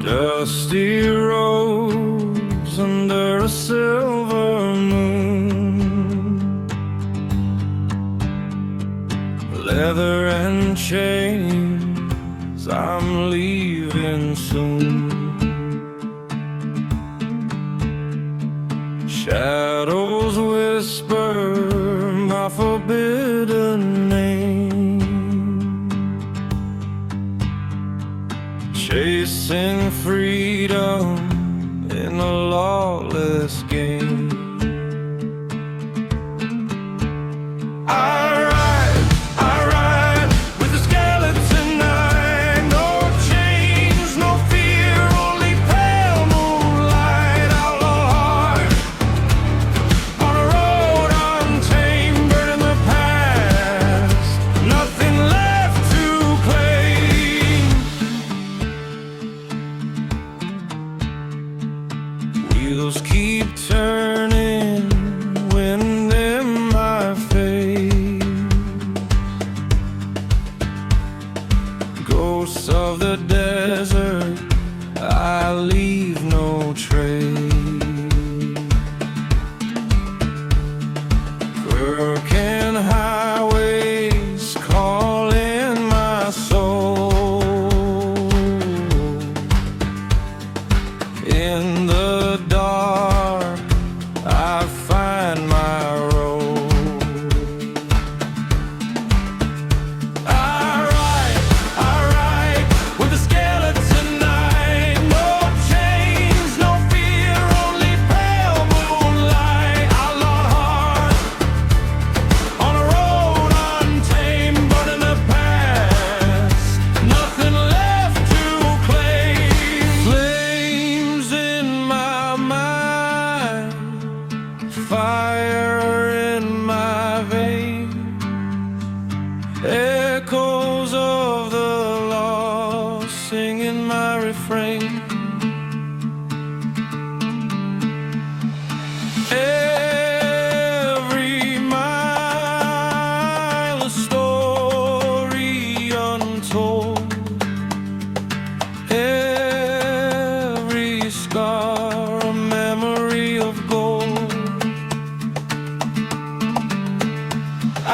Dusty roads under a silver moon, leather and chains, I'm leaving soon. Shadows whisper my forbidden name, chasing freedom in a lawless game. I ride with a skeleton eye. No chains, no fear, only pale moonlight. Outlaw heart on a road untamed, burning the past, nothing left to claim. Wheels keep turning, wind in my face, ghosts of the desert, I leave no trace. Broken highways calling my soul, in the dark I find my road. I ride with a skeleton eye. No chains, no fear, only pale moonlight. Outlaw heart on a road untamed, burning the past, nothing left to claim. Flames in my mind, fire in my veins, echoes of the lost singing my refrain. Every mile a story untold, every scar a memory of gold. I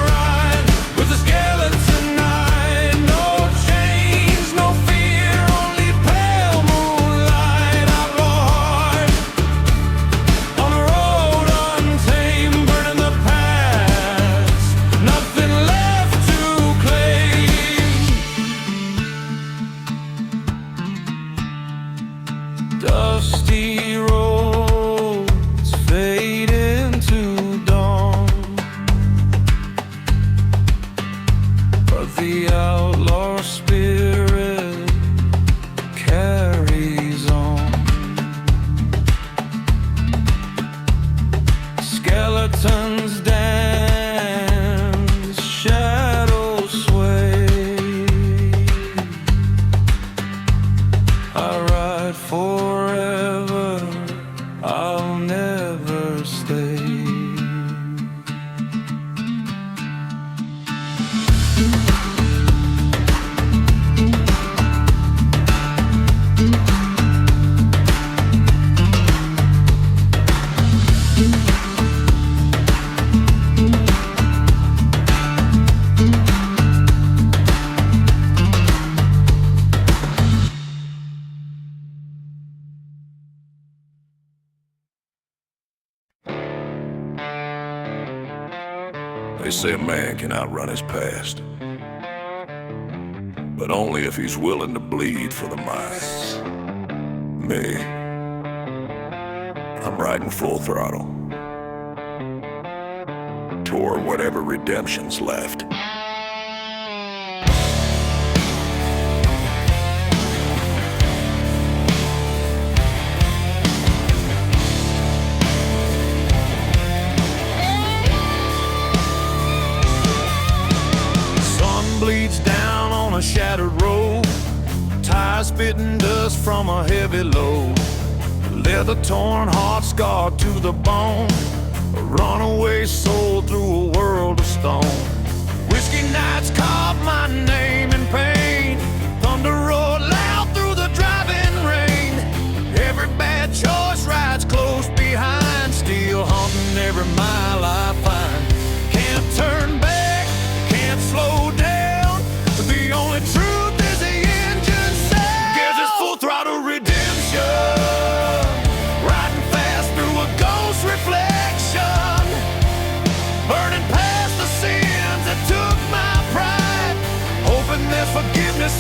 ride with a skeleton eye. No chains, no fear, only pale moonlight. Outlaw heart on a road untamed, burning the past, nothing left to claim. Dusty roads fade into dawn, but the outlaw spirit carries on. Skeletons dance, shadows sway. I ride forever, I'll never stay. They say a man can outrun his past, but only if he's willing to bleed for the mind. Me, I'm riding full throttle toward whatever redemption's left. Bleeds down on a shattered road, tires spitting dust from a heavy load, leather torn, heart scarred to the bone, a runaway soul through a world of stone. Whiskey nights carved my name in pain, thunder roared loud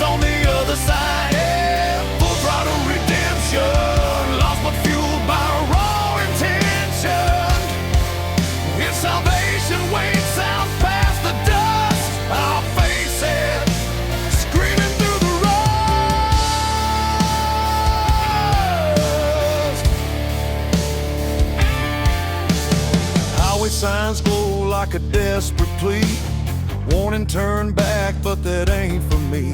on the other side. Yeah, full throttle redemption, lost but fueled by raw intention. If salvation waits out past the dust, I'll face it, screaming through the rust. Highway signs glow like a desperate plea, warning turn back, but that ain't for me.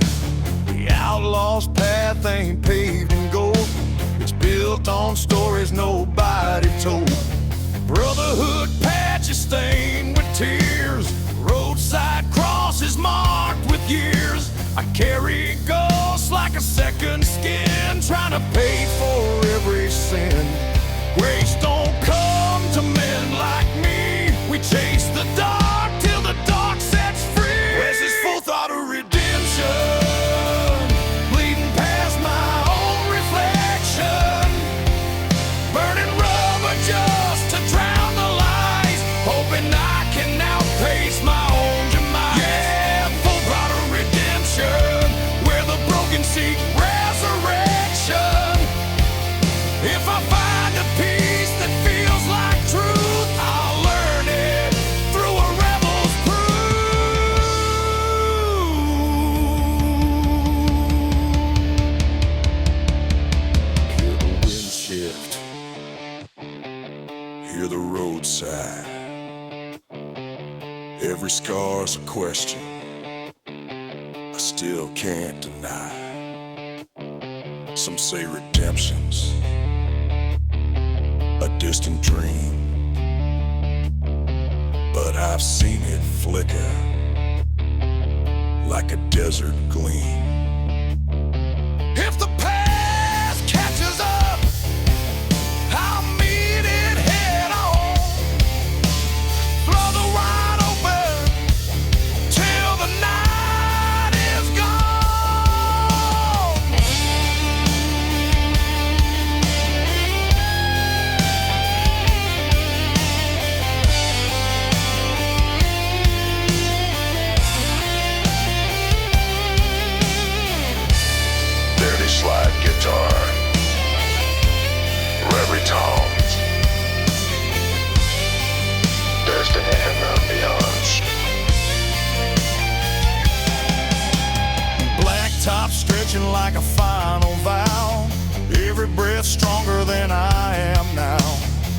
The outlaw's path ain't paved in gold, it's built on stories nobody told. Brotherhood patches stained with tears, roadside crosses marked with years. I carry ghosts like a second skin, trying to pay for every sin. Grace don't come to men like me, we chase the dark till the dark sets free. This is full throttle redemption, bleeding past my own reflection, burning rubber just to drown the lies, hoping I can outpace my own demise. Yeah, full throttle redemption, where the broken seek resurrection. If I find a peace that feels like truth, I'll learn it through a rebel's proof. Hear the wind shift, Hear the roadside. Every scar's a question I still can't deny. Some say redemption's a distant dream, but I've seen it flicker like a desert gleam. If the past catches up, I'll meet it head on. Throttle wide open till the night is gone. Dirty slide guitar, reverie tones, destiny and ambiance. Black top stretching like a final vow, every breath stronger than I am now.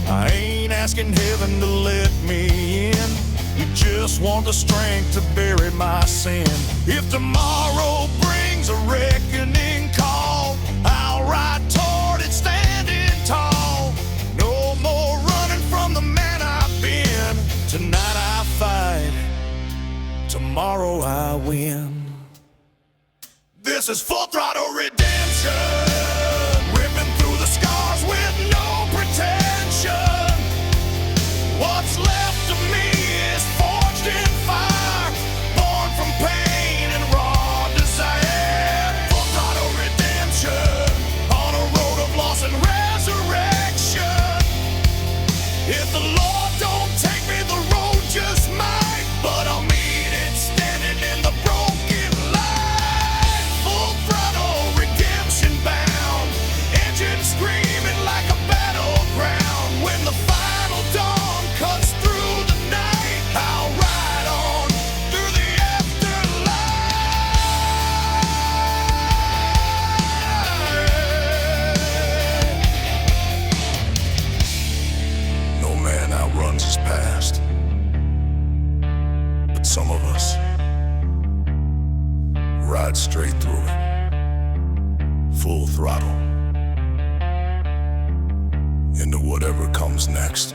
I ain't asking heaven to let me in, you just want the strength to bury my sin. If tomorrow brings a reckoning call, I'll ride toward it standing tall. No more running from the man I've been. Tonight I fight, tomorrow I win. This is full throttle redemption, ripping through the scars with no pretension. What's left of me is forged in fire, born from pain and raw desire. Full throttle redemption, on a road of loss and resurrection. If the Lord don't take me, the road just might, but I'll meet it standing in the broken light. Full throttle redemption bound, engine screaming like a battleground. When the final dawn cuts through the night, I'll ride on through the afterlife. No man outruns his past, but some of us ride straight through it, full throttle, into whatever comes next.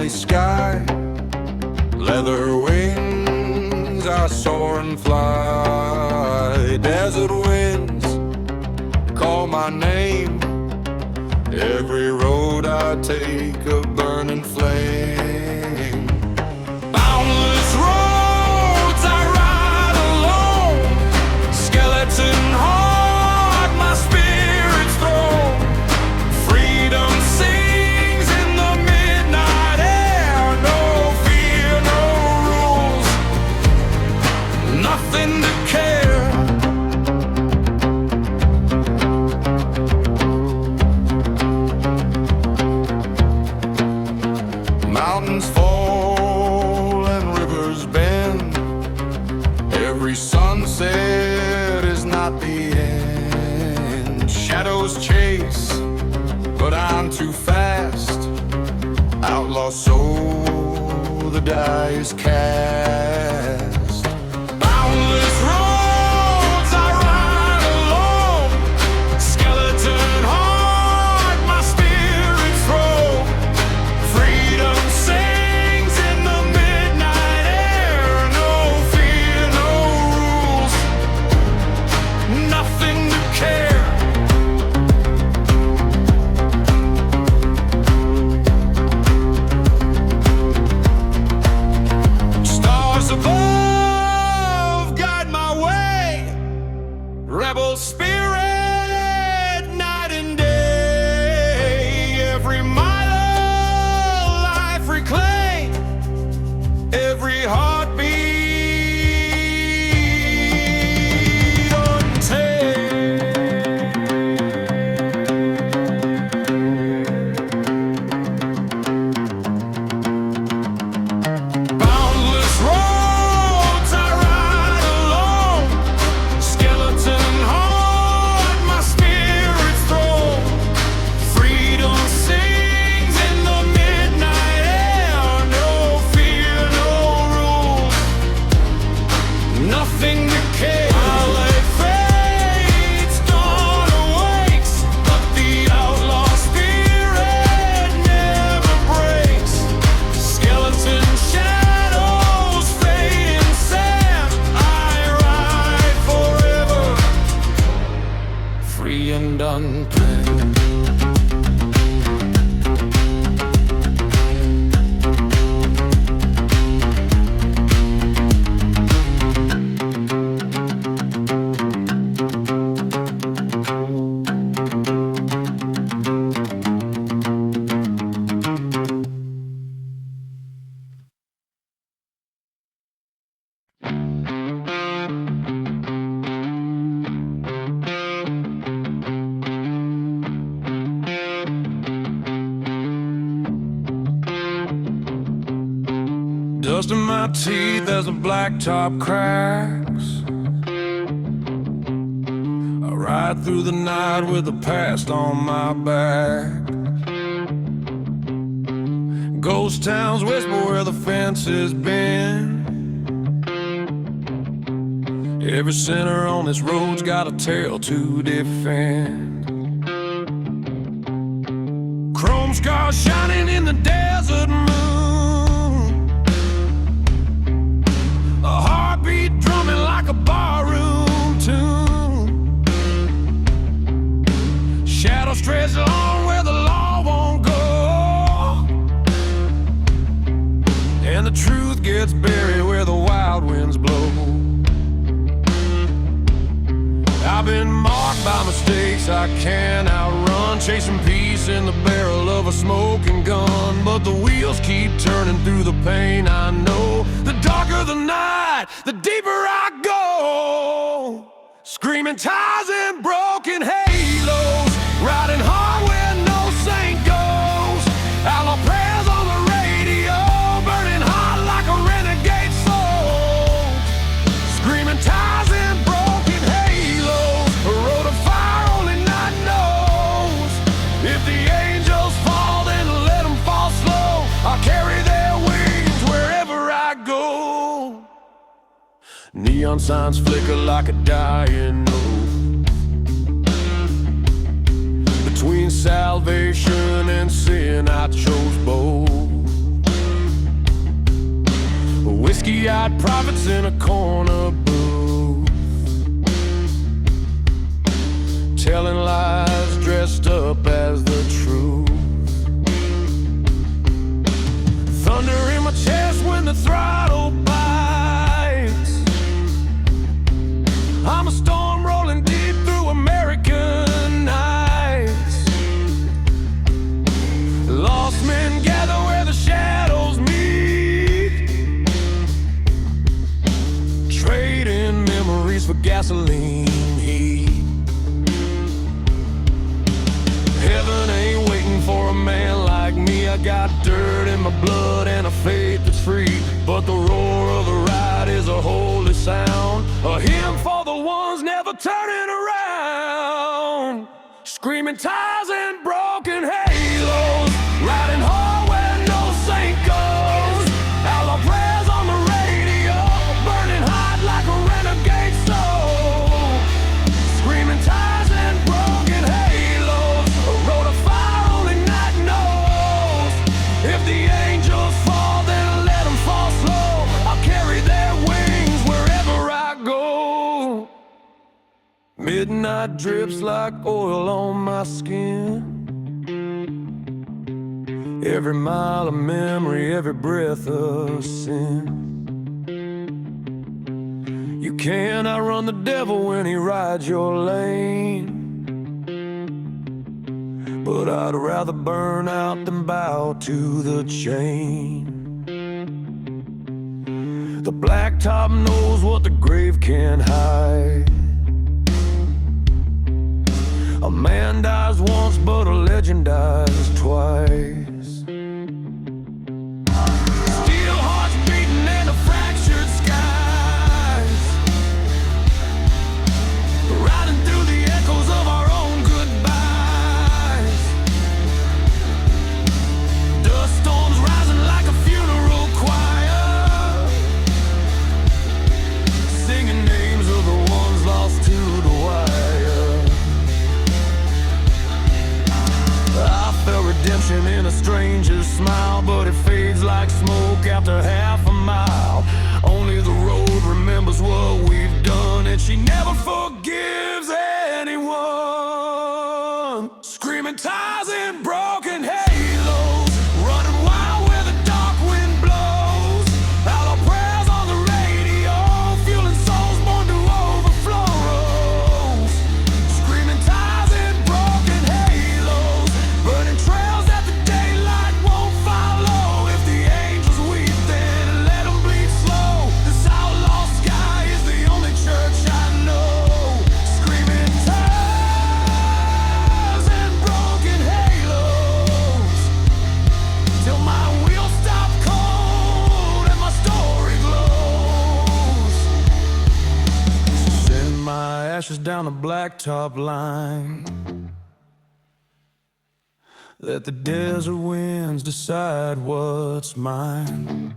valley sky, leather wings I soar and fly. Desert winds call my name, every road I take a burning flame. Boundless roads I ride alone, skeleton heart my spirit's throne. Freedom sings in the midnight air, no fear, no rules, nothing to care. Mountains fall and rivers bend, every sunset is not the end. Shadows chase, but I'm too fast. Outlaw soul, the die is cast. Boundless roads I ride alone, skeleton heart my spirit's throne. Freedom sings in the midnight air, no fear, no rules, nothing to care. Stars above guide my way, rebel spirit night and day. Every mile of life reclaim, every heartbeat untamed. Boundless roads I ride alone, skeleton heart my spirit's throne. Freedom sings in the midnight air, no fear, no rules, nothing to care. Twilight fades, dawn awakes, but the outlaw spirit never breaks. Skeleton shadows fade in sand, I ride forever, free and unplanned. Dust in my teeth as the blacktop cracks. I ride through the night with the past on my back. Ghost towns whisper where the fence has been. Every sinner on this road's got a tale to defend. Chrome scars shining in the desert moon, a heartbeat drumming like a barroom tune. Shadows stretch along where the law won't go, and the truth gets buried where the wild winds blow. I've been marked by mistakes I can't outrun, chasing peace in the barrel of a smoking gun. But the wheels keep turning through the pain I know. The darker the night, the deeper I go. Screaming ties and broken halos, riding hard where no saint goes. Outlaw prayers on the radio, burning hot like a renegade soul. Screaming ties and broken halos, a road of fire only night knows. If the angels fall, then let them fall slow. I'll carry their wings wherever I go. Neon signs flicker like a dying note. Between salvation and sin I chose both. White prophets in a corner booth, telling lies dressed up as the truth. Thunder in my chest when the throttle bites. I'm a storm rolling deep through American nights. Lost men gather where the shadows meet, trading memories for gasoline heat. Heaven ain't waiting for a man like me. I got dirt in my blood and a faith that's free, but the roar of the ride is a holy sound, a hymn for the ones never turning around. Screaming tires and broken halos, riding hard where no saint goes. Outlaw prayers on the radio, burning hot like a renegade soul. Screaming tires and broken halos, a road of fire only night knows. If the angels fall, then let them fall slow. I'll carry their wings wherever I go. Midnight drips like oil on my skin. Every mile of memory, every breath of sin. You can't outrun the devil when he rides your lane, but I'd rather burn out than bow to the chain. The blacktop knows what the grave can't hide. A man dies once, but a legend dies twice. Steel hearts beating in the fractured skies, riding through the echoes of our own goodbyes. Dust storms rising like a funeral choir, singing names of the ones lost to the wire. I felt redemption in a stranger's smile, but it fades like smoke after half a mile. Only the road remembers what we've done, and she never forgives anyone. Screaming tires and broken halos, running wild where the dark wind blows. Outlaw prayers on the radio, fueling souls born to overflow. Screaming tires and broken halos, burning trails that the daylight won't follow. If the angels weep, then let them bleed slow. This outlaw sky is the only church I know. Screaming tires and broken halos, till my wheels stop cold and my story glows. Send my ashes down the blacktop line, let the desert winds decide what's mine.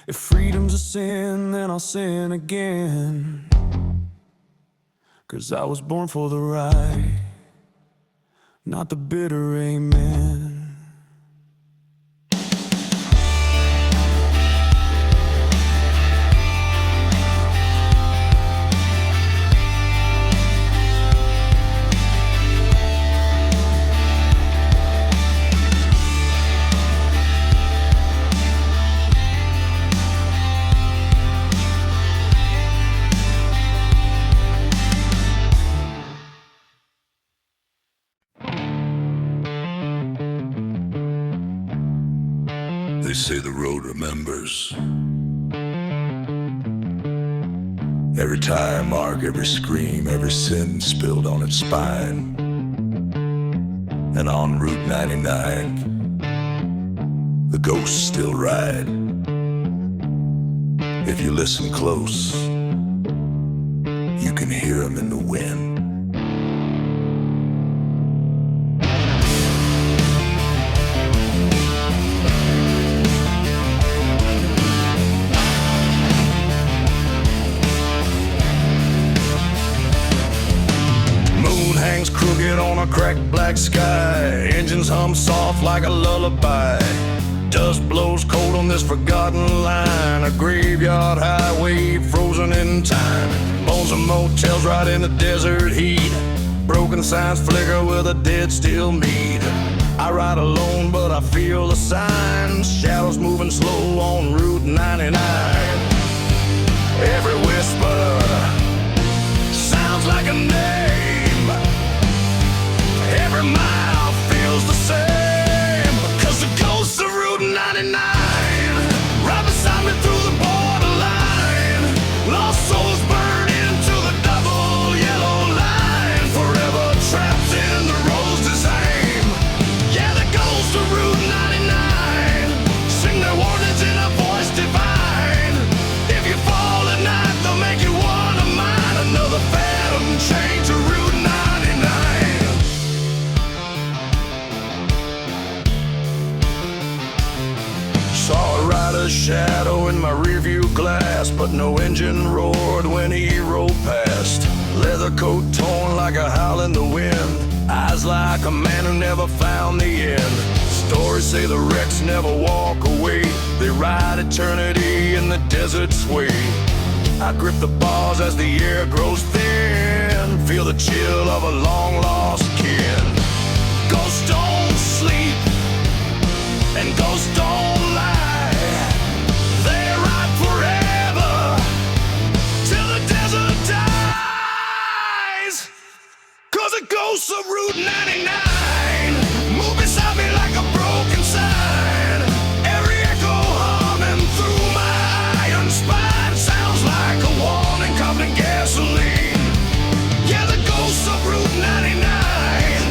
If freedom's a sin, then I'll sin again, 'cause I was born for the ride, not the bitter amen. They say the road remembers. Every tire mark, every scream, every sin spilled on its spine. And on Route 99, the ghosts still ride. If you listen close, you can hear them in the wind. Hangs crooked on a cracked black sky. Engines hum soft like a lullaby. Dust blows cold on this forgotten line, a graveyard highway frozen in time. Bones of motels right in the desert heat, broken signs flicker with a dead still meat. I ride alone but I feel the signs, shadows moving slow on Route 99. Every whisper sounds like a name, every mile feels the same, 'cause the ghosts of Route 99 right beside me through the borderline. Lost souls burn into the double yellow line, forever trapped in the road's design. Yeah, the ghosts of Route 99 sing their warnings in a voice divine. If you fall at night, they'll make you one of mine. Another phantom chain to Route 99. Saw a rider's shadow in my rearview glass, but no engine roared when he rolled past. Leather coat torn like a howl in the wind, eyes like a man who never found the end. Stories say the wrecks never walk away, they ride eternity in the desert sway. I grip the bars as the air grows thin, feel the chill of a long lost kin. Ghosts don't sleep and ghosts don't lie, they ride forever till the desert dies. 'Cause the ghosts of Route 99 move beside me like a broken sign, every echo humming through my iron spine sounds like a warning covered in gasoline. Yeah, the ghosts of Route 99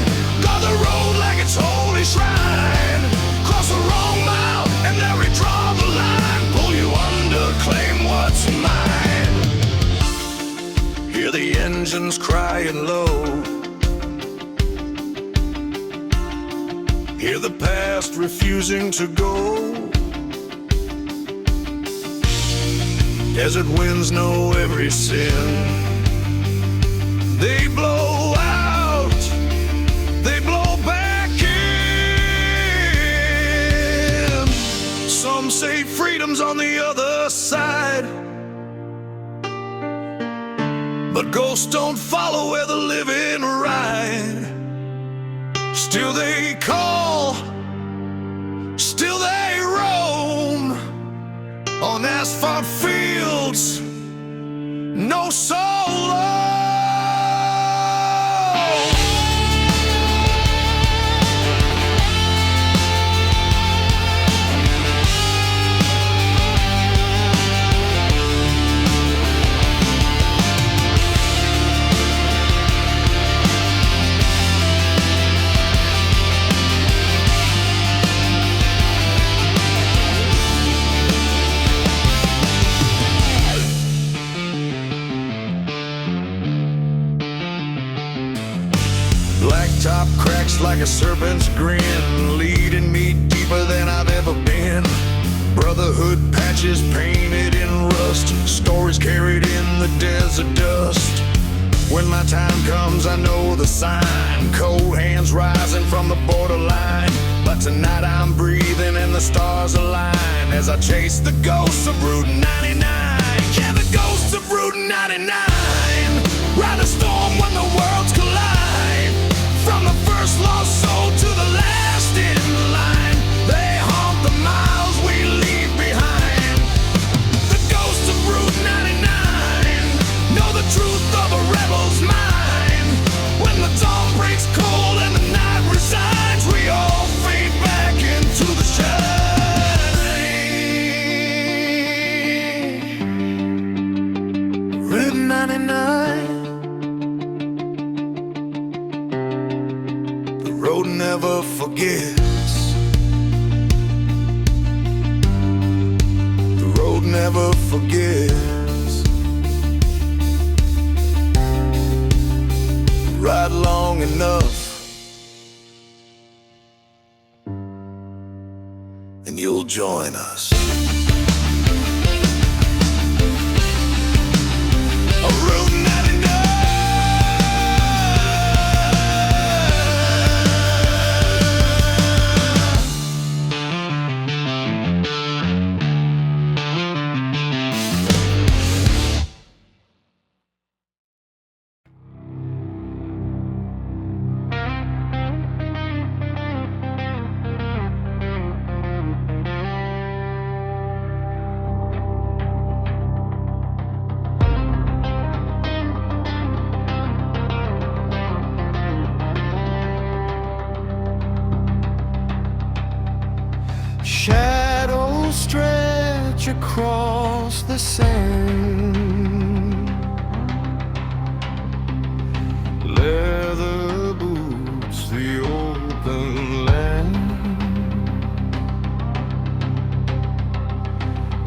guard the road like it's holy shrine. Cross the wrong mile and they'll redraw the line, pull you under, claim what's mine. Hear the engines crying low, hear the past refusing to go. Desert winds know every sin, they blow out, they blow back in. Some say freedom's on the other side, but ghosts don't follow where the living ride. Still they call, still they roam on asphalt fields, no soul alone. Blacktop cracks like a serpent's grin, leading me deeper than I've ever been. Brotherhood patches painted in rust, stories carried in the desert dust. When my time comes, I know the sign, cold hands rising from the borderline. But tonight I'm breathing and the stars align as I chase the ghosts of Route 99. Yeah, the ghosts of Route 99 ride a storm when the worlds collide. From the first lost soul to the last in line, they haunt the miles we leave behind. The ghosts of Route 99 know the truth of a rebel's mind. When the dawn breaks cold and the night resigns, we all fade back into the shine. Route 99, the road never forgets. The road never forgets. Ride long enough and you'll join us. Route 99. Shadows stretch across the sand. Leather boots, the open land.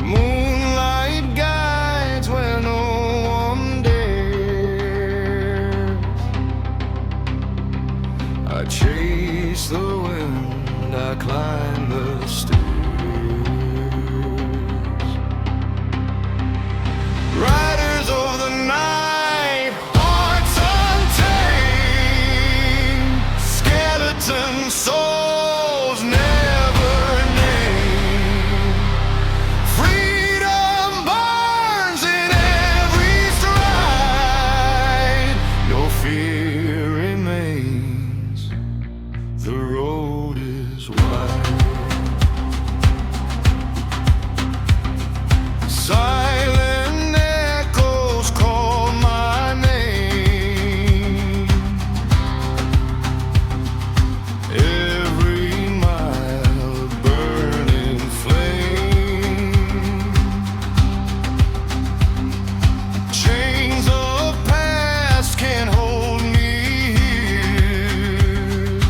Moonlight guides where no one dares. I chase the wind, I climb the stairs. Riders of the night, hearts untamed, skeleton souls never named. Freedom burns in every stride. No fear remains, the road is wide. Silent echoes call my name. Every mile a burning flame. Chains of past can't hold me here.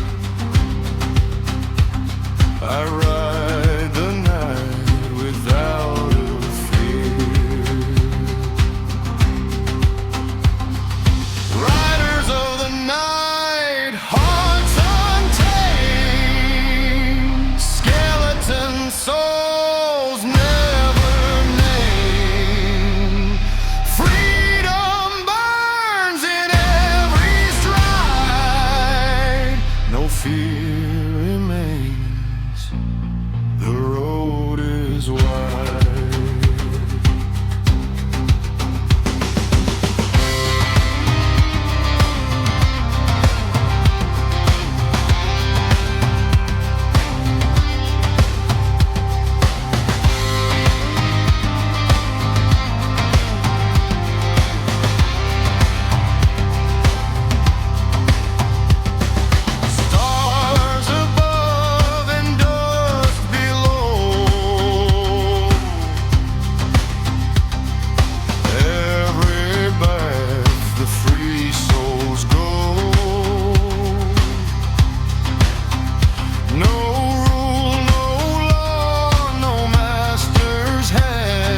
I ride the night without a fear. Riders of the night, hearts untamed, skeleton souls never named. Freedom burns in every stride. No fear remains, the road is wide. Stars above and dust below. Every breath the free souls go. No rule, no law, no master's hand.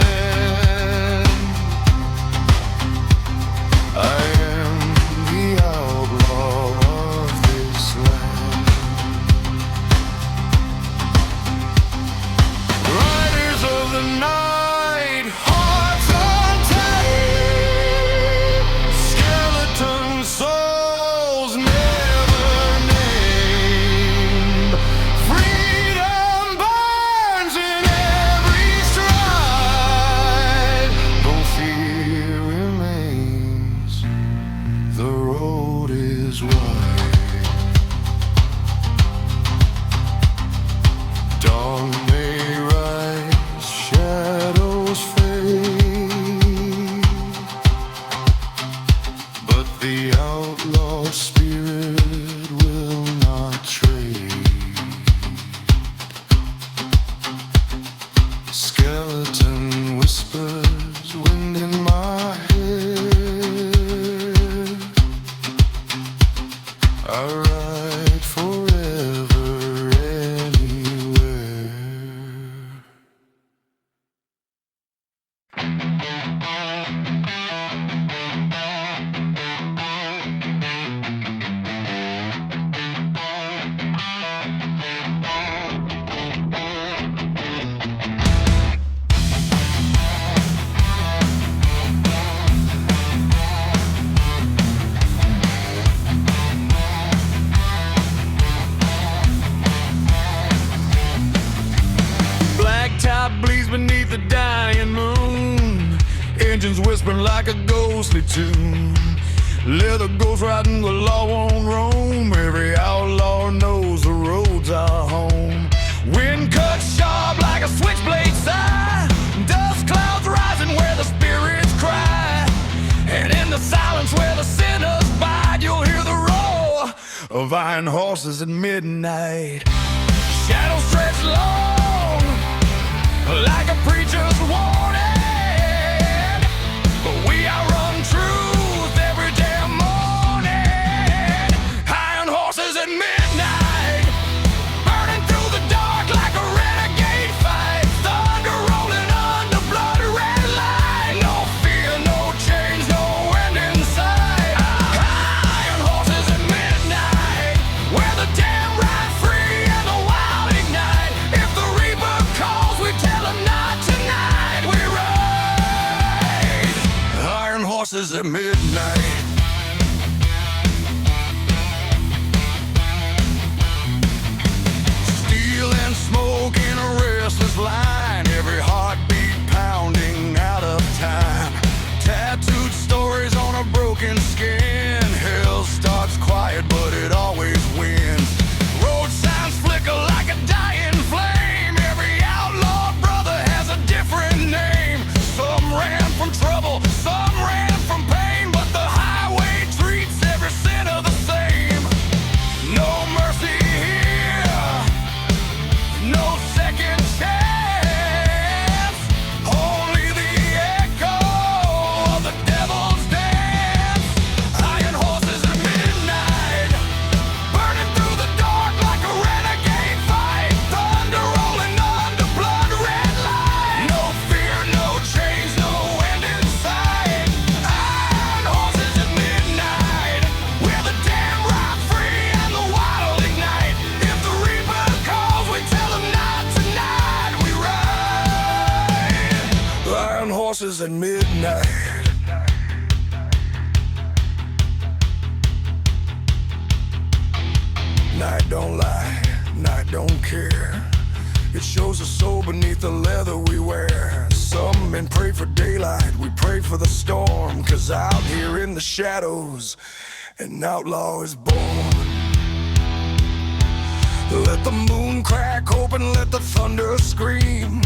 I am the outlaw of this land. Riders of the night, hearts untamed, skeleton souls never named. Freedom burns in every stride. No fear remains, the road is wide. Dawn may rise, shadows fade, but the outlaw spirit will not trade. Skeleton whispers, wind in my head. I ride forever anywhere. Blacktop bleeds beneath the dying moon. Engines whispering like a ghostly tune. Leather ghosts riding, the law won't roam. Every outlaw knows the roads are home. Wind cuts sharp like a switchblade sigh. Dust clouds rising where the spirits cry. And in the silence where the sinners bide, you'll hear the roar of iron horses at midnight. Shadows stretch long horses at midnight. Steel and smoke in a restless line, every heartbeat pounding out of time. Tattooed stories on a broken skin. Hell starts quiet, but it always wins. Road signs flicker like a dying flame. Every outlaw brother has a different name. Some ran from trouble, some ran from pain, but the highway treats every sinner the same. No mercy here, no second chance, only the echo of the devil's dance. Iron horses at midnight, burning through the dark like a renegade fight. Thunder rolling under blood red light. No fear, no change, no end in sight. Iron horses at midnight, where the damned ride free and the wild ignite. If the reaper calls, we tell him not tonight. We ride. Iron horses at midnight. Night don't lie, night don't care. It shows the soul beneath the leather we wear. Some men pray for daylight, we pray for the storm. 'Cause out here in the shadows, an outlaw is born. Let the moon crack open, let the thunder scream.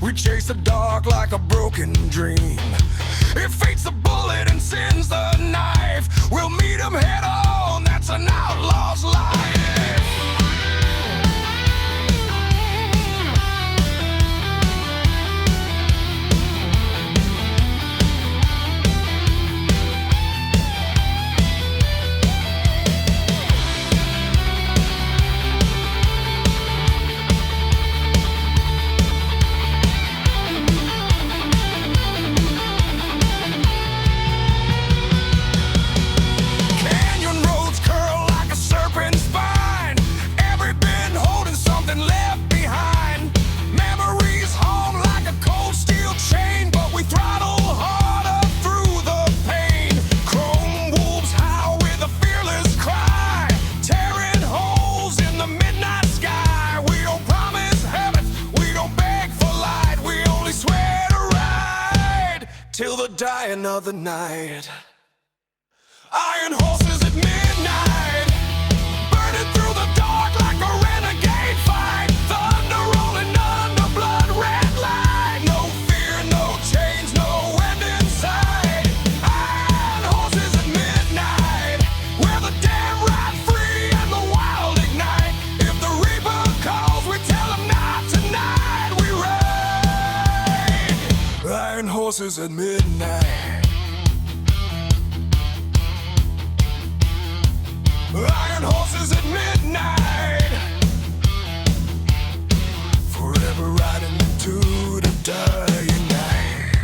We chase the dark like a broken dream. If fate's the bullet and sin's the knife, we'll meet him head on, that's an outlaw's life. Canyon roads curl like a serpent's spine. Every bend holding something left behind. Memories hung like a cold steel chain, but we throttle harder through the pain. Chrome wolves howl with a fearless cry, tearing holes in the midnight sky. We don't promise heavens, we don't beg for light. We only swear to ride till the dying of the night. Iron horses at midnight, burning through the dark like a renegade fight. Thunder rolling under blood red light. No fear, no change, no end in sight. Iron horses at midnight, where the damned ride free and the wild ignite. If the reaper calls, we tell him not tonight. We ride. Iron horses at midnight. Iron horses at midnight, forever riding into the dying night.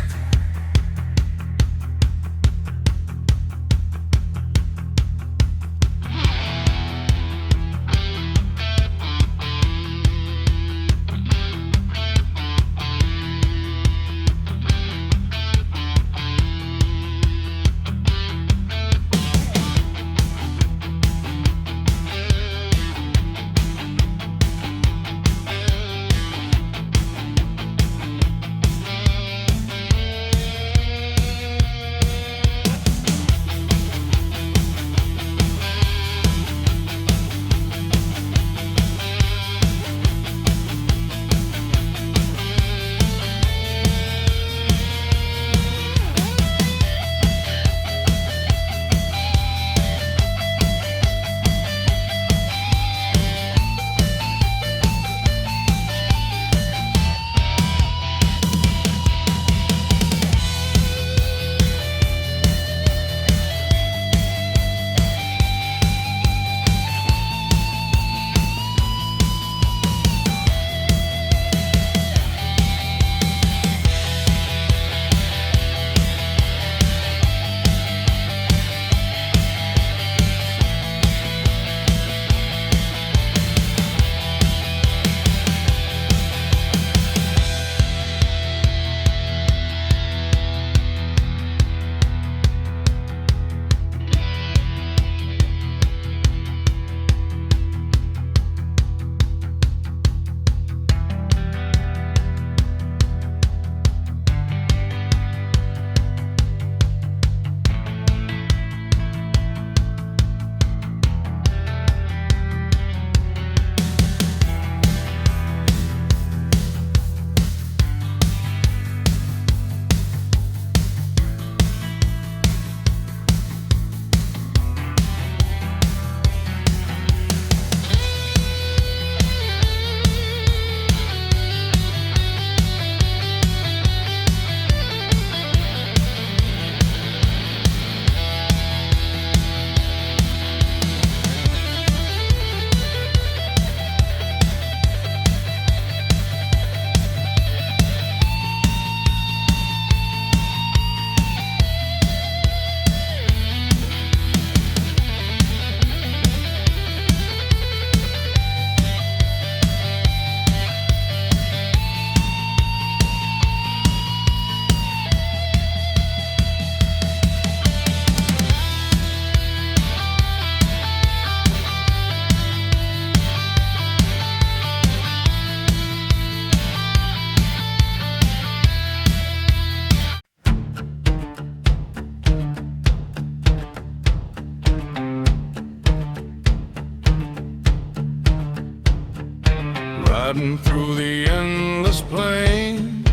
through the endless plain.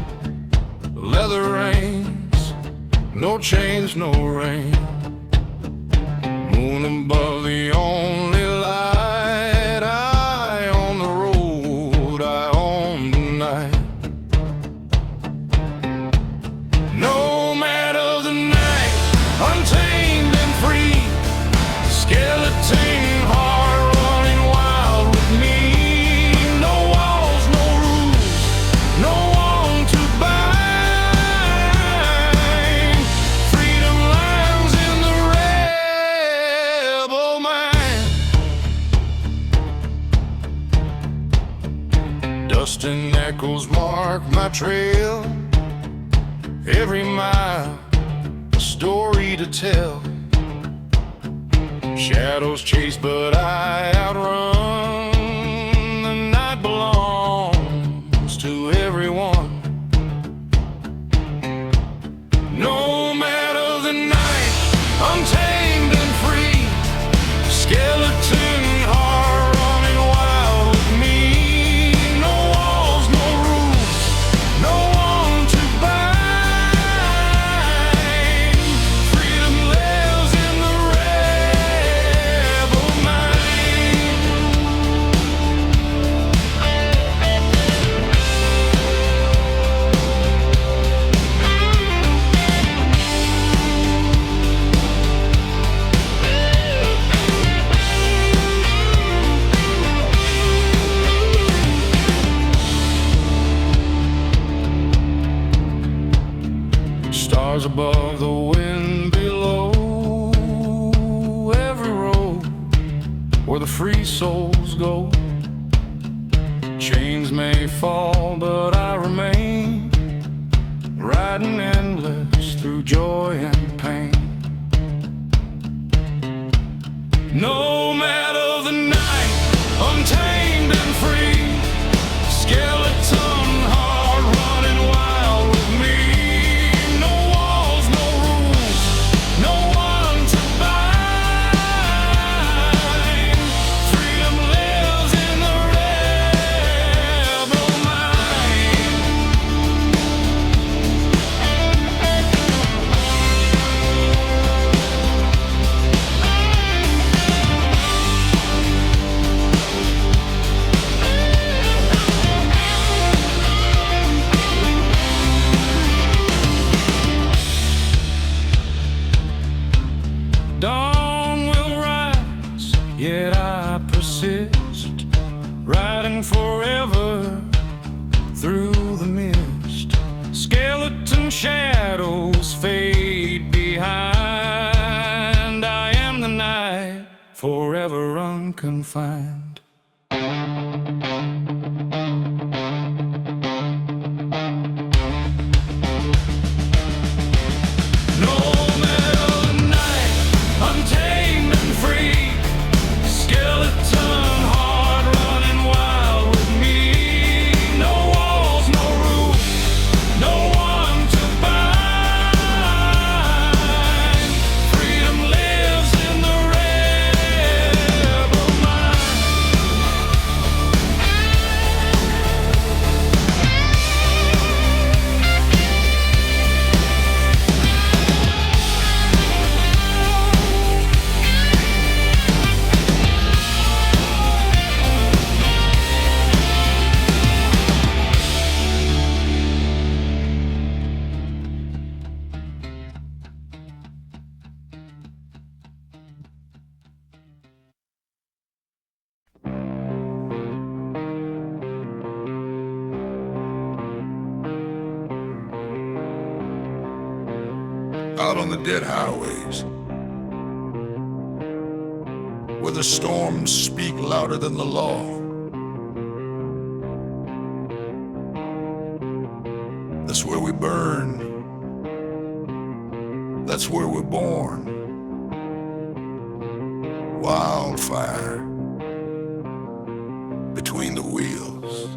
Leather reins, no chains, no rain. Moon above, the only light. I on the road, I on the night. Nomad of the night, untamed and free. Skeleton heart running wild with me. No walls, no rules, no one to bind. Freedom lies in the rebel mind. Dust and echoes mark my trail. Every mile, a story to tell. Shadows chase, but I outrun. The night belongs to everyone. Nomad of the night, untamed and free. Skeleton heart running wild with me. No walls, no rules, no one to bind. Freedom lives in the rebel mind. Stars above, the wind below. Every road where the free souls go. Chains may fall, but I remain. Riding endless through joy and pain. Nomad of the night, untamed and free. Skeleton heart running wild with me. No walls, no rules, no one to bind. Freedom lives in the rebel mind. Dawn will rise, yet I persist, riding forever through the mist. Skeleton shadows fade behind. I am the night, forever unconfined. Nomad of the night, untamed and free. Skeleton heart running wild with me. No walls, no rules, no one to bind. Freedom lives in the rebel mind. Out on the dead highways, where the storms speak louder than the law. That's where we burn. That's where we're born. Wildfire between the wheels.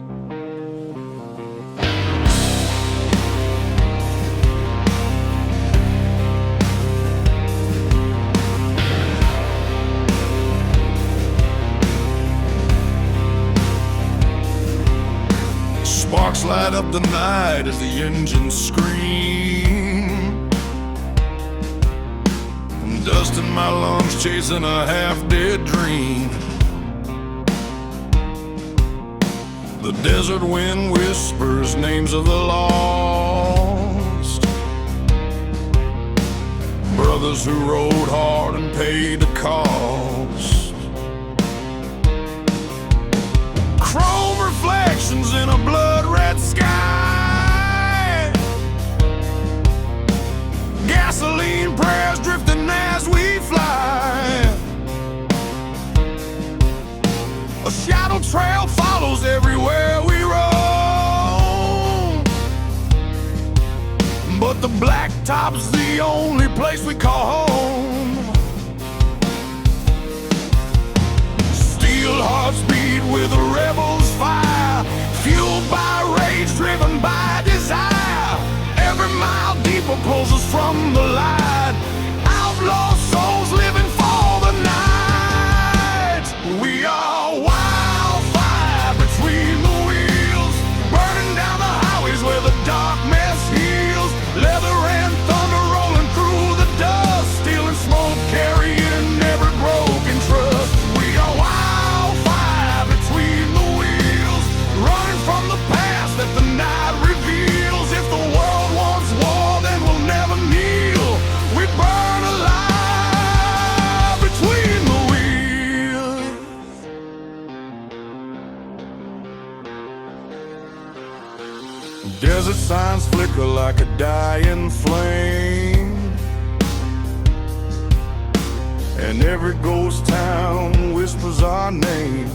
Sparks light up the night as the engines scream. Dust in my lungs chasing a half-dead dream. The desert wind whispers names of the lost, brothers who rode hard and paid the cost. Chrome reflections in a blood-red sky, gasoline prayers drifting as we fly. A shadow trail follows everywhere we roam, but the blacktop's the only place we call home. Steel hearts beat with a rebel's fire, fueled by rage, driven by desire. Every mile deeper pulls us from the light. Outlaw souls living for the night. We are wildfire between the wheels, burning down the highways where the darkness heals. Leather and thunder rolling through the dust, stealing smoke, carrying every broken trust. We are wildfire between the wheels, running from the past that the night reveals. If the world wants war, then we'll never kneel. We burn alive between the wheels. Desert signs flicker like a dying flame, and every ghost town whispers our name.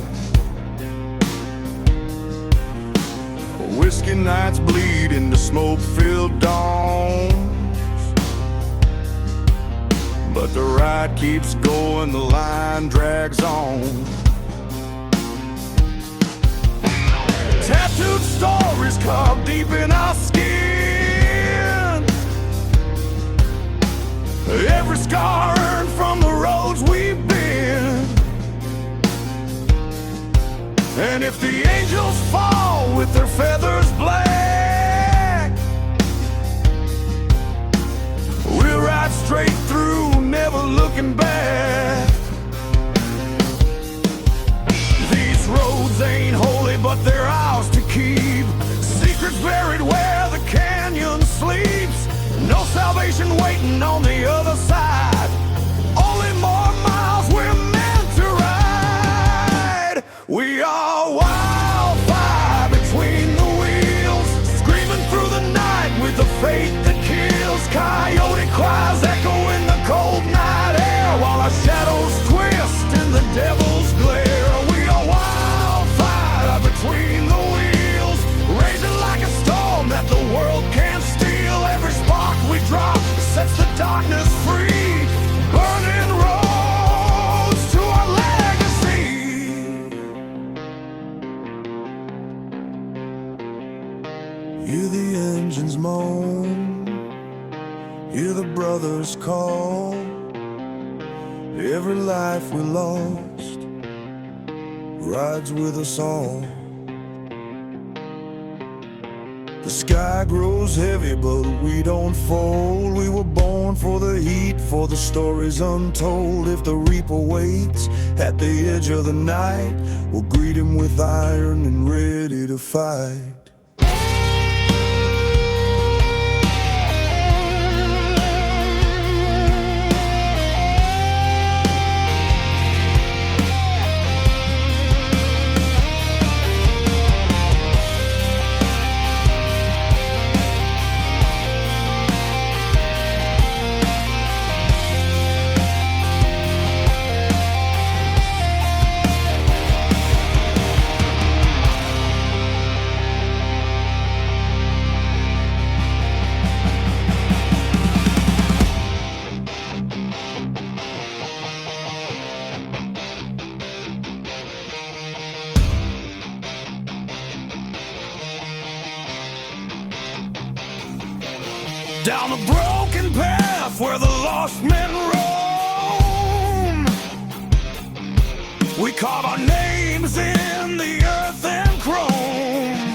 Whiskey nights bleed into smoke-filled dawns, but the ride keeps going, the line drags on. Tattooed stories carved deep in our skin, every scar earned from the roads we've been. And if the angels fall with their feathers black, we'll ride straight through, never looking back. These roads ain't holy, but they're ours to keep. Secrets buried where the canyon sleeps. No salvation waiting on the other side. Only more miles we're meant to ride. We are wildfire between the wheels, screaming through the night with the fate that kills. Coyote cries echo in the cold night air, while our shadows twist in the devil's glare. We are wildfire between the wheels, raging like a storm that the world can't steal. Every spark we drop sets the darkness free, burning roads to our legacy. Hear the engines moan, hear the brothers call. Every life we lost rides with us all. The sky grows heavy, but we don't fold. We were born for the heat, for the stories untold. If the reaper waits at the edge of the night, we'll greet him with iron and ready to fight. Down a broken path where the lost men roam, we carve our names in the earth and chrome.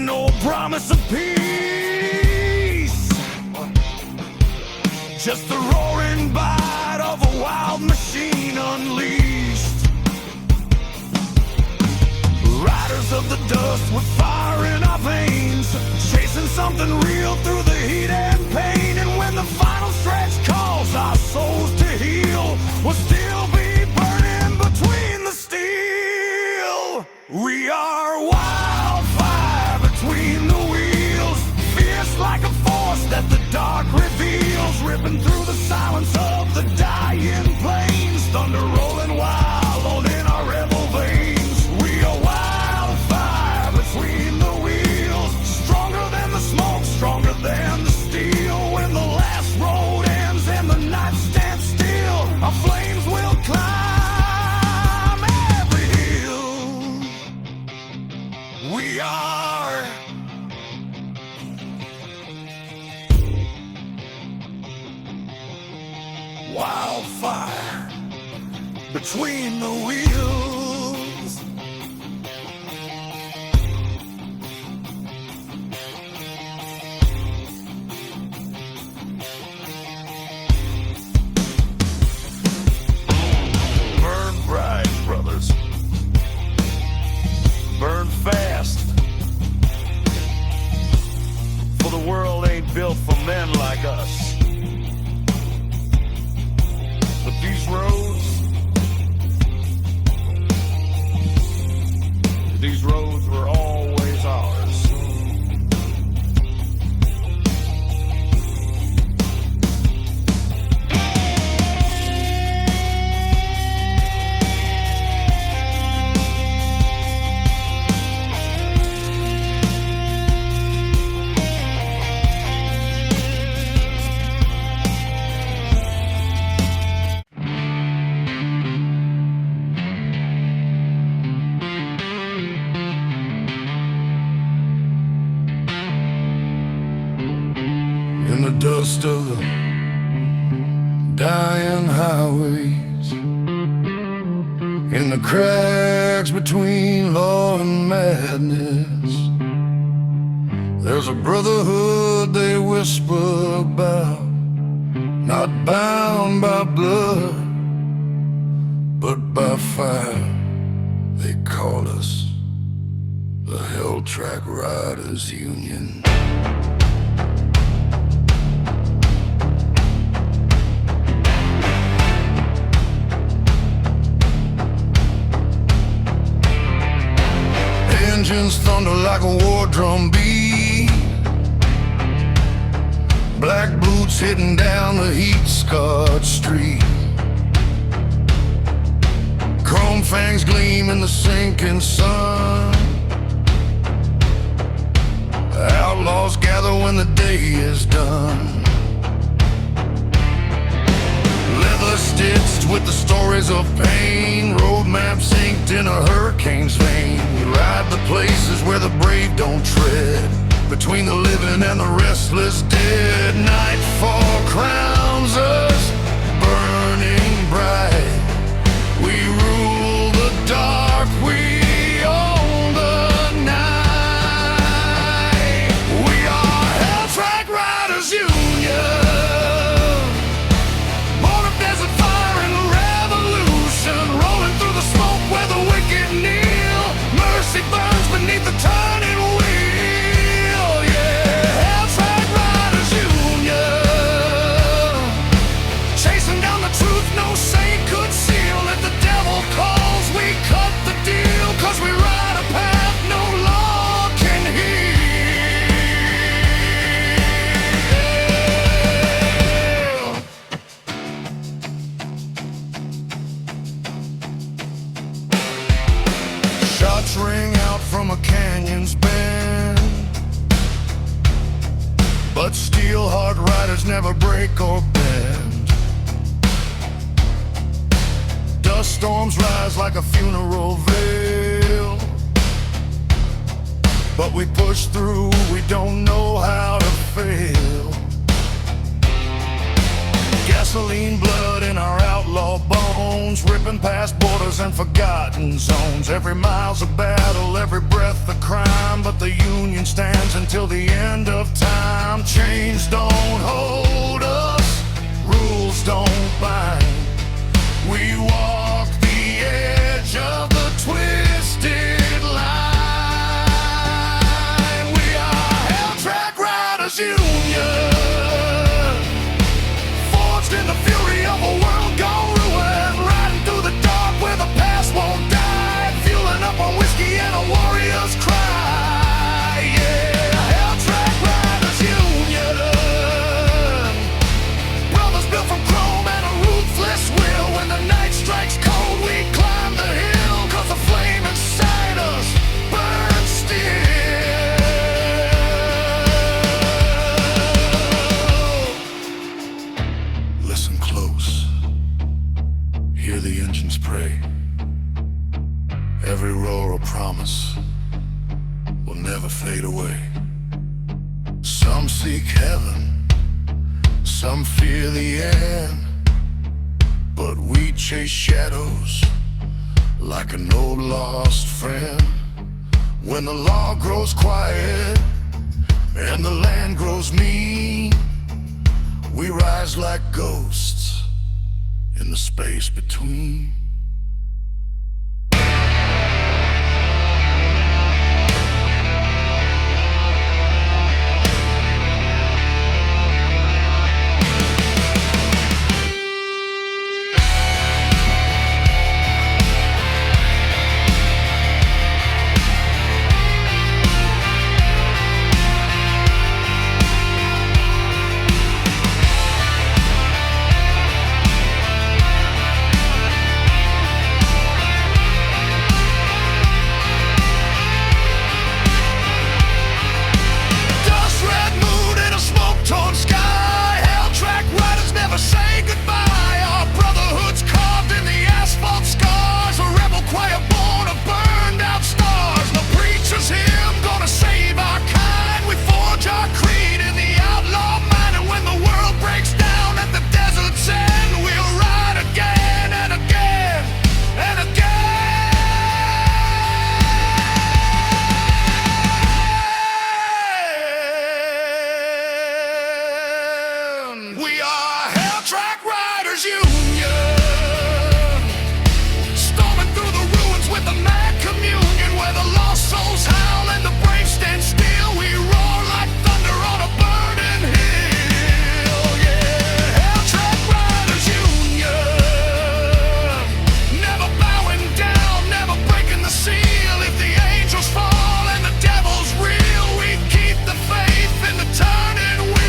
no promise of peace, just the roaring bite of a wild machine unleashed. Riders of the dust with fire in our veins, chasing something real through the heat and pain. And when the final stretch calls our souls to heal, we'll still be burning between the steel. We are wildfire between the wheels, fierce like a force that the dark reveals, ripping through the silence of the dying plains, thunder rolling wild in our rebel veins. We are wildfire between the wheels, stronger than the smoke, stronger than the steel. When the last road ends and the night stands still, our flames will climb every hill. We are wildfire between the wheels. Burn bright, brothers. Burn fast. For the world ain't built for men like us. But these roads were always ours. In the dust of the dying highways, in the cracks between law and madness, there's a brotherhood they whisper about, not bound by blood, but by fire. They call us the Hell Track Riders Union. Engines thunder like a war drum beat, black boots hitting down the heat-scarred street, chrome fangs gleam in the sinking sun. Outlaws gather when the day is done, leather stitched with the stories of pain, road maps inked in a hurricane's vein. We ride the places where the brave don't tread, between the living and the restless dead. Nightfall crowns us burning bright. We rule the dark, we own the night. We are Hell Track Riders Union, born of desert fire and revolution, rolling through the smoke where the wicked kneel. Mercy burns beneath the turning wheel. Yeah, Hell Track Riders Union, chasing down the truth no saint could seal. If the devil calls, we cut the deal, 'cause we ride a path no law can heal. Shots ring out from a canyon's bend, but steel-hard riders never break or bend. Dust storms rise like a funeral veil, but we push through, we don't know how to fail. Gasoline blood in our outlaw bones, bones, ripping past borders and forgotten zones. Every mile's a battle, every breath a crime, but the Union stands until the end of time. Chains don't hold us, rules don't bind. We walk the edge of the twisted line. We are Hell Track Riders Union, forged in the fury of a world gone ruined, riding through the dark where the past won't die, fueling up on whiskey and a warrior's cry. Yeah, Hell Track Riders Union, brothers built from chrome and a ruthless will. When the night strikes cold, we climb the hill, 'cause the flame inside us burns still. Listen close, hear the engines pray. Every roar a promise will never fade away. Some seek heaven, some fear the end, but we chase shadows like an old lost friend. When the law grows quiet and the land grows mean, we rise like ghosts in the space between. We are Hell Track Riders Union, storming through the ruins with a mad communion, where the lost souls howl and the brave stand still. We roar like thunder on a burning hill. Yeah, Hell Track Riders Union, never bowing down, never breaking the seal. If the angels fall and the devil's real, we keep the faith in the turning wheel.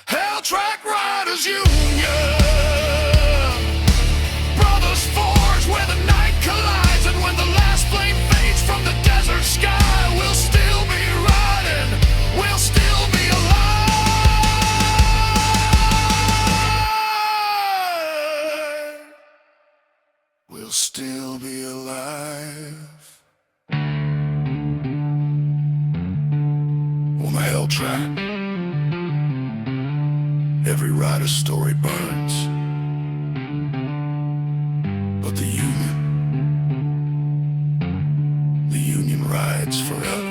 Hell Track Riders Union, brothers forged where the night collides, and when the last flame fades from the desert sky, we'll still be riding, we'll still be alive, we'll still be alive. On the Hell Track, every rider's story burns, but the Union rides forever.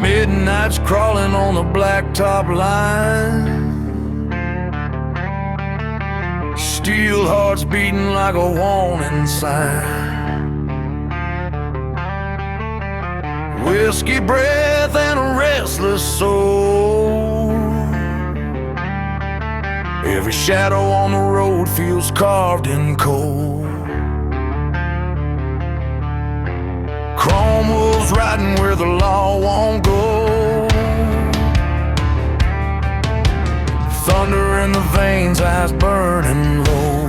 Midnight's crawling on the blacktop line, steel hearts beating like a warning sign. Whiskey breath and a restless soul, every shadow on the road feels carved in coal. Chrome wolves riding where the law won't go, thunder in the veins, eyes burning low.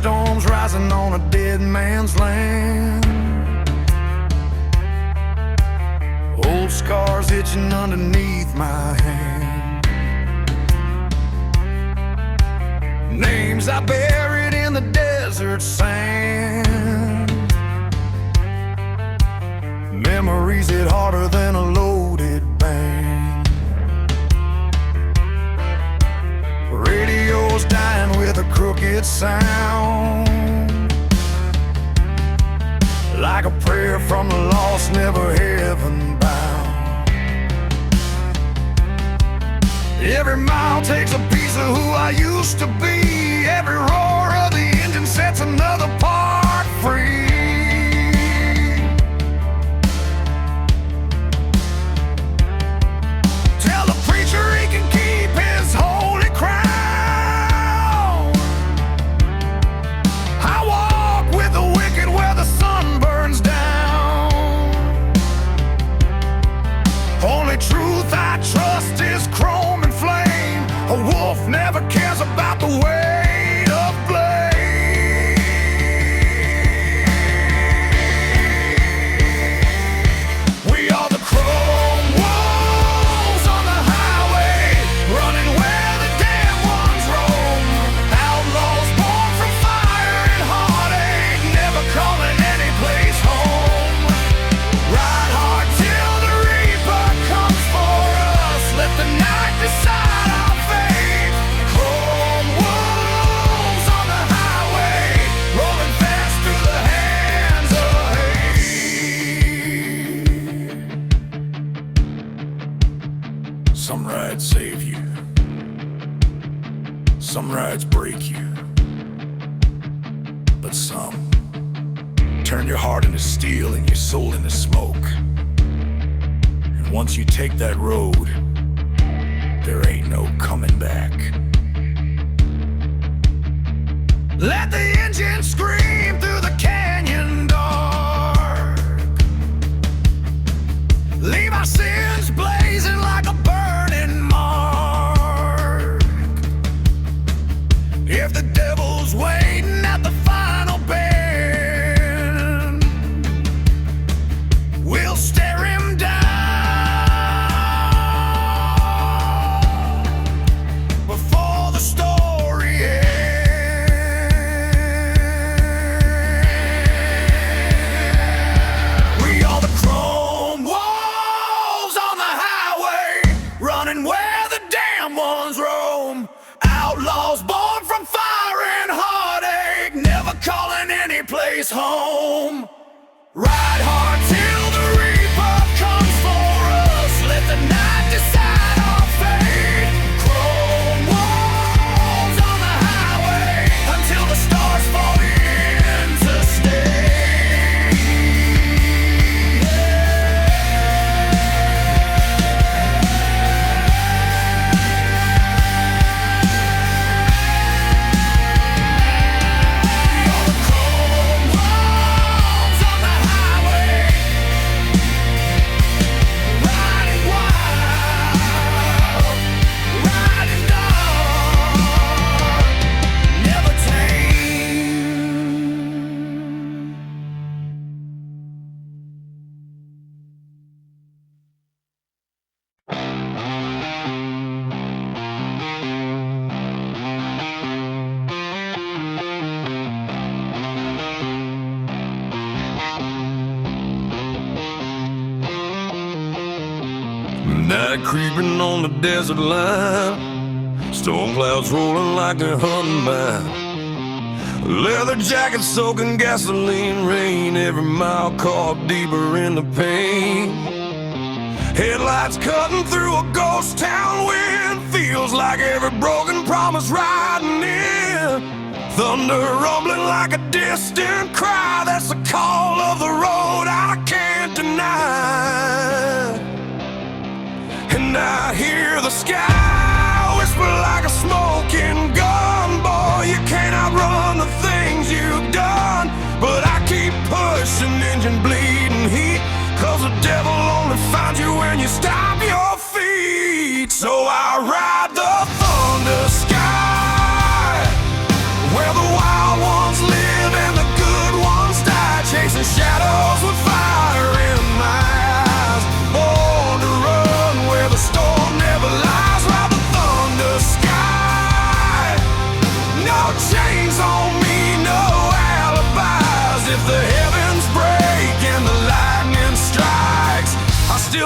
storms rising on a dead man's land. Old scars itching underneath my hand. Names I buried in the desert sand. Memories hit harder than a loaded band. Radio's dying with a crooked sound, like a prayer from the lost, never heaven bound. Every mile takes a piece of who I used to be. Every roar of the engine sets another part free. Tell the preacher he can keep his holy crown. I walk with the wicked where the sun burns down. Only truth I trust is chrome and flame. A wolf never cares about the weight of blame. We are the chrome wolves on the highway, running where the damn ones roam. Outlaws born from fire and heartache, never calling any place home. Ride hard till the reaper comes for us. Let the night decide our fate. Chrome wolves on the highway, rolling fast through the hands of hate. Some rides save you, some rides break you, but some turn your heart into steel and your soul into smoke. And once you take that road, there ain't no coming back. Let the engine scream through the canyon dark. Leave our sins blazing like a burning mark. If the devil's waiting at the final bend, we'll stare him down before the story ends. We are the chrome wolves on the highway, running where the damn ones roam. Outlaws born from fire and heartache, never calling any place home. Ride hard till the reaper comes for us. Let the night decide our fate. Chrome wolves on the highway until the stars fall into stay. All the chrome wolves on the highway, riding wild, riding dark, never tame. Night creeping on the desert line, storm clouds rolling like they're hunting mine. Leather jacket soaking gasoline rain, every mile caught deeper in the pain. Headlights cutting through a ghost town wind, feels like every broken promise riding in. Thunder rumbling like a distant cry, that's the call of the road I can't deny. And I hear the sky whisper like a smoking gun. Boy, you can't outrun the things you've done. But I keep pushing, engine bleeding heat, 'cause the devil only finds you when you stop your feet. So I ride the thunder sky, where the wild ones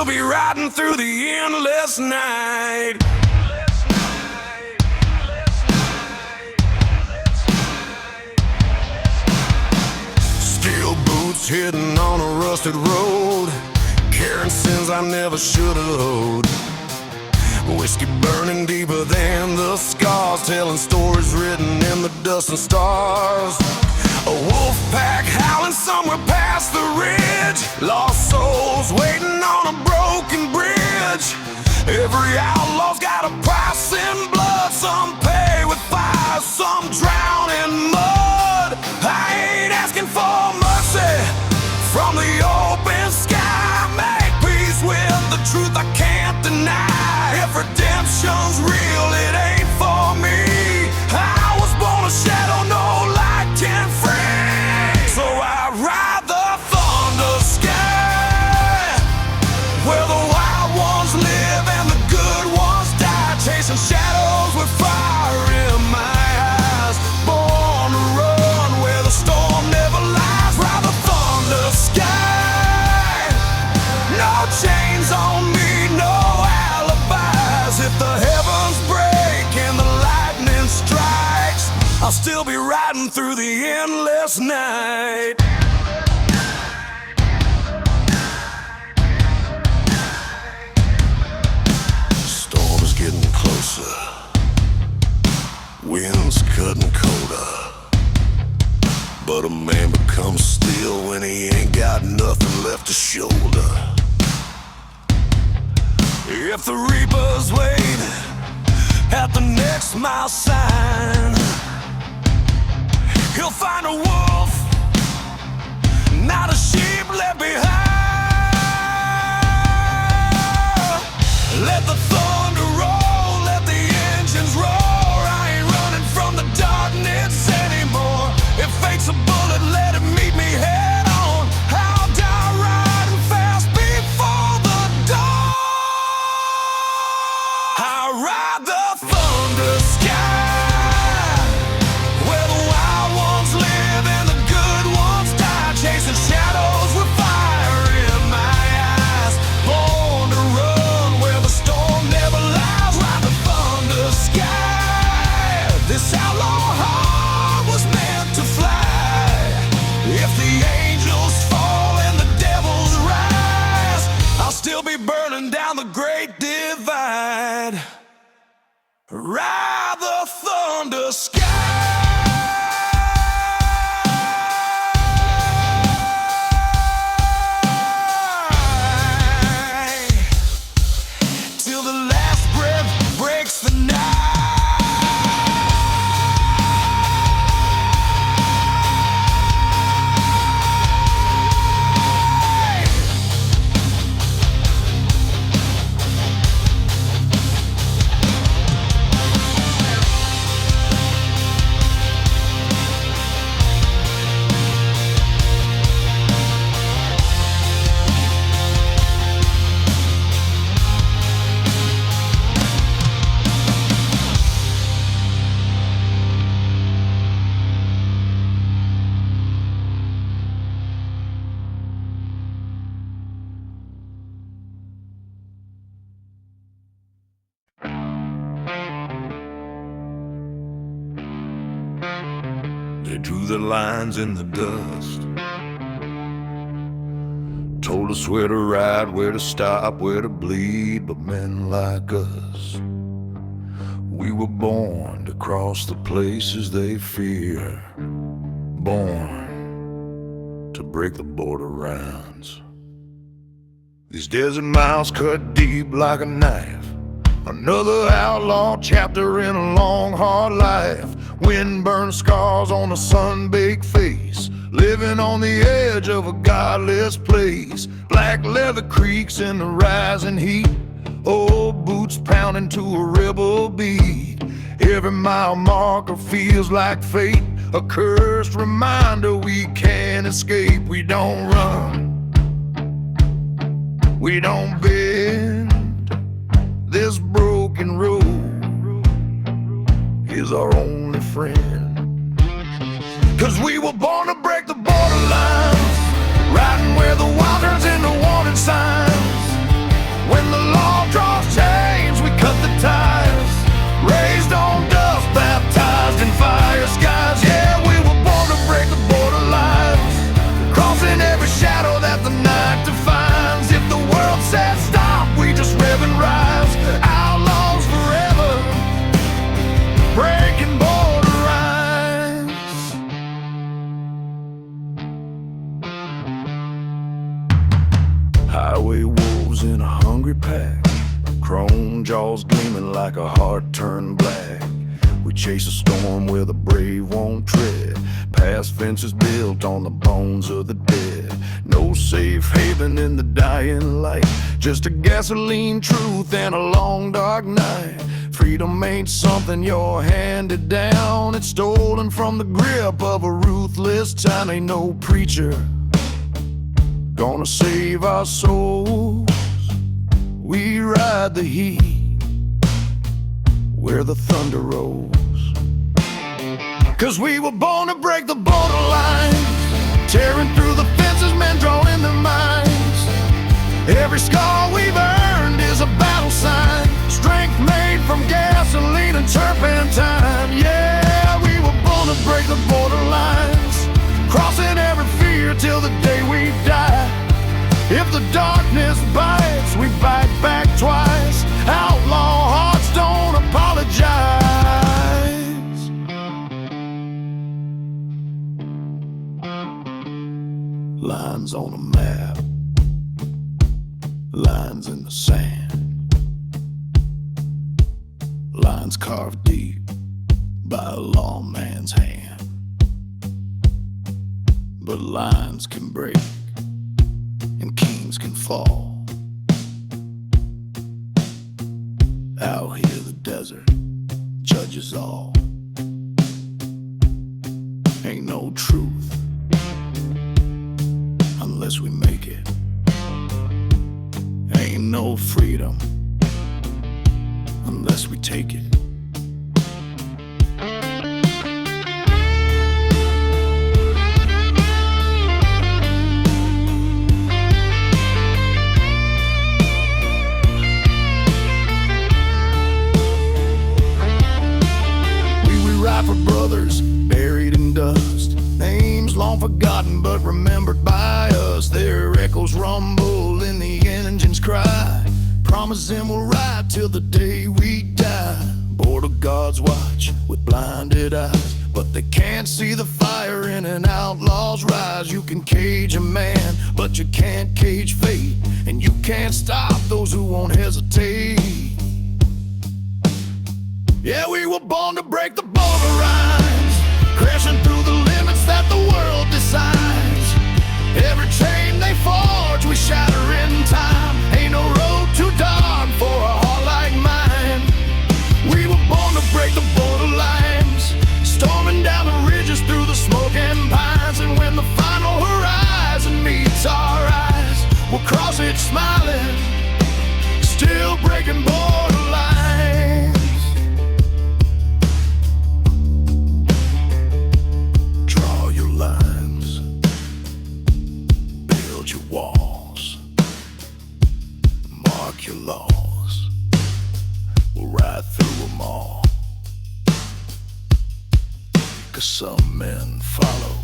be riding through the endless night. Steel boots hitting on a rusted road, carrying sins I never should have owed. Whiskey burning deeper than the scars, telling stories written in the dust and stars. A wolf pack howling somewhere past the ridge, lost souls waiting on a broken bridge. Every outlaw's got a price in blood, some pay with fire, some drown in mud. I ain't asking for mercy from the open sky. Make peace with the truth I can't deny. If redemption's real, it ain't for me. I was born a shadow, no light can free. So I ride the thunder sky, where the wild ones live and the good ones die, chasing shadows with fire in my eyes. Born to run where the storm never lies. Ride the thunder sky, no chains on me, no alibis. If the heavens break and the lightning strikes, I'll still be riding through the endless night. Storm is getting closer, wind's cutting colder, but a man becomes still when he ain't got nothing left to shoulder. If the reapers wait at the next mile sign, he'll find a wolf, not a sheep left behind. Let the thunder roll, let the engines roar. I ain't running from the darkness anymore. If fate's a bullet, let it meet me head on. I'll die riding fast before the dawn. I ride the thunder sky, where the wild ones live and the good ones die, chasing shadows with fire in my eyes. Born to run where the storm never lies. Ride the thunder sky, this outlaw heart was meant to fly. If the angels fall and the devils rise, I'll still be burning down the great divide. Ride the thunder sky, till the last breath breaks the night. They drew the lines in the dust, told us where to ride, where to stop, where to bleed. But men like us, we were born to cross the places they fear, born to break the border rounds. These desert miles cut deep like a knife, another outlaw chapter in a long hard life. Wind-burned scars on a sun-baked face, living on the edge of a godless place. Black leather creaks in the rising heat, old boots pounding to a rebel beat. Every mile marker feels like fate, a cursed reminder we can't escape. We don't run, we don't bend, this broken road is our only friend. 'Cause we were born to break the borderlines, riding where the wild turns into warning signs. hungry pack, chrome jaws gleaming like a heart turned black. We chase a storm where the brave won't tread, past fences built on the bones of the dead. No safe haven in the dying light, just a gasoline truth and a long dark night. Freedom ain't something you're handed down, it's stolen from the grip of a ruthless time. Ain't no preacher gonna save our souls. We ride the heat where the thunder rolls. 'Cause we were born to break the borderlines, tearing through the fences, men drawing their minds. Every scar we've earned is a battle sign, strength made from gasoline and turpentine. Yeah, we were born to break the borderlines, crossing every fear till the day we die. If the darkness bites, we bite back twice. Outlaw hearts don't apologize. Lines on a map, lines in the sand, lines carved deep by a lawman's hand. But lines can break and kings can fall. Out here the desert judges all. Ain't no truth unless we make it. Ain't no freedom unless we take it. For brothers buried in dust, names long forgotten but remembered by us. Their echoes rumble in the engine's cry, promising we'll ride till the day we die. Border guards watch with blinded eyes, but they can't see the fire in an outlaw's rise. You can cage a man, but you can't cage fate, and you can't stop those who won't hesitate. Yeah, we were born to break the border lines, crashing through the limits that the world decides. Every chain they forge, we shatter in time. Ain't no road too dark for a heart like mine. We were born to break the border lines, storming down the ridges through the smoking pines. And when the final horizon meets our eyes, we'll cross it smiling, still breaking border lines. Walls, mark your laws, we'll ride through them all. 'Cause some men follow,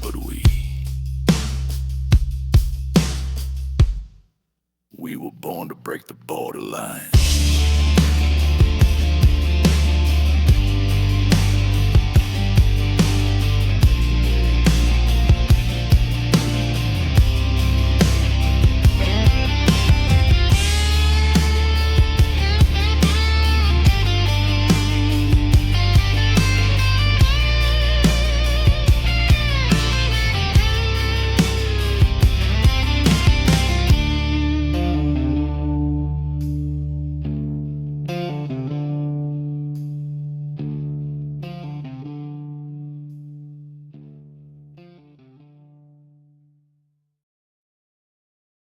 but we were born to break the borderline.